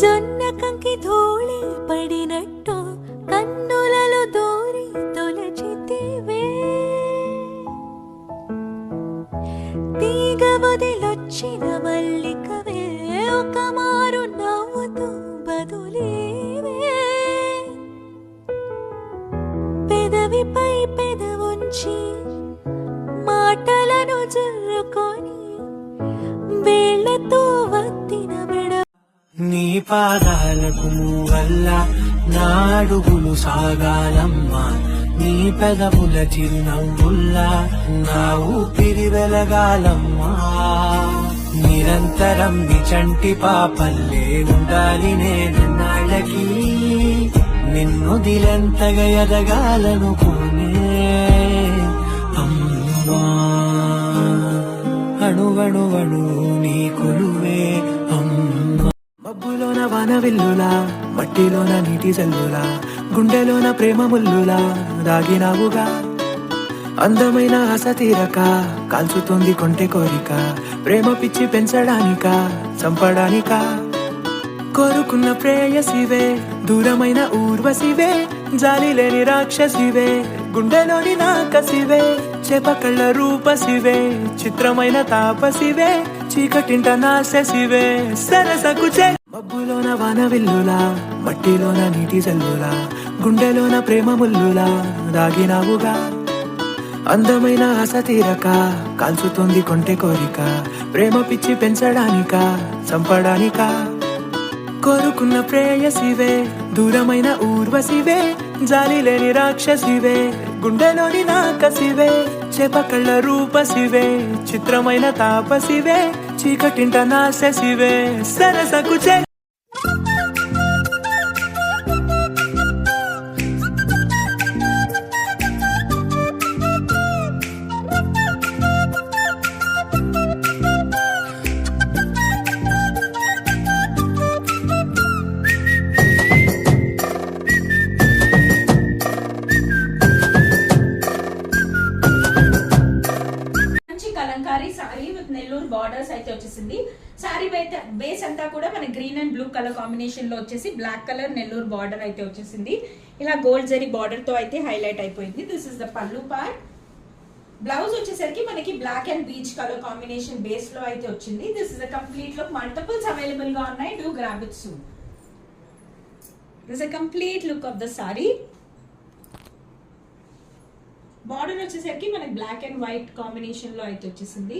జొన్న కంకి ధూళి పడినట్టు కన్నులలో దూరి తొలచితివే, తీగ వదిలొచ్చిన మల్లికవే ఒక మారు నవ్వుతూ బదులేవే, పెదవిపై పెదవుంచి మాటలను జరుకొని వేళ్లతో వత్తిన మెడ నీ పాదాలకు మూవల్ల నా అడుగులు సాగాలమ్మా, నీ పెదవుల చిరునవ్వుల్లా నా ఊపిరి వెలగాలమ్మా, నిరంతరం నీ చంటి పాపల్లే ఉండాలి నేనన్నాళ్ళకి, నిన్ను దిలెంతగా ఎదగాలనుకోనే అమ్మా, అణువణువణు నీ కొలువే అమ్మా. మబ్బులోన వానవిల్లులా, మట్టిలోన నీటి జల్లులా, గుండెలోన ప్రేమ ముల్లులా దాగినావుగా, అందమైన ఆశ తీరక కాల్చుతుంది కొంటె కోరిక, ప్రేమ పిచ్చి పెంచడానిక చంపడానిక, కోరుకున్న ప్రేయసివే దూరమైన ఊర్వశివే, జాలి లేని రాక్షసివే గుండెలోని నాకసివే, చేపకళ్ళ రూపసివే చిత్రమైన తాపసివే, చీకటింట నాశసివే సరసకు చే. మబ్బులోన వానవిల్లులా, మట్టిలోన నీటి జల్లులా, గుండెలోన ప్రేమ ముల్లులా దాగినావుగా, అందమైన ఆశ తీరక కాల్చుతుంది కొంటె కోరిక, ప్రేమ పిచ్చి పెంచడానిక చంపడానిక, కోరుకున్న ప్రేయసివే దూరమైన ఊర్వశివే, జాలి లేని రాక్షసివే గుండెలోని నాకసివే, చేపకళ్ళ రూపసివే చిత్రమైన తాపసివే, చీకటింట నాశసివే సరసకు చే. Kalamkari sorry with Nellore borders అయితే వచ్చేసింది. సారీ బేస్ అంతా కూడా మన green and blue colour combination లో వచ్చేసి బ్లాక్ కలర్ నెల్లూరు బార్డర్ అయితే వచ్చేసింది. ఇలా గోల్డ్ జరీ బార్డర్ తో అయితే హైలైట్ అయిపోయింది. This is the pallu part. Blouse వచ్చేసరికి మనకి black and peach colour combination base లో అయితే వచ్చింది. This is the complete look. Multiples available గా ఉన్నాయి. Do grab it soon. This is the complete look of the sari. Border వచ్చేసరికి మనకి బ్లాక్ అండ్ వైట్ కాంబినేషన్ లో అయితే వచ్చేసింది.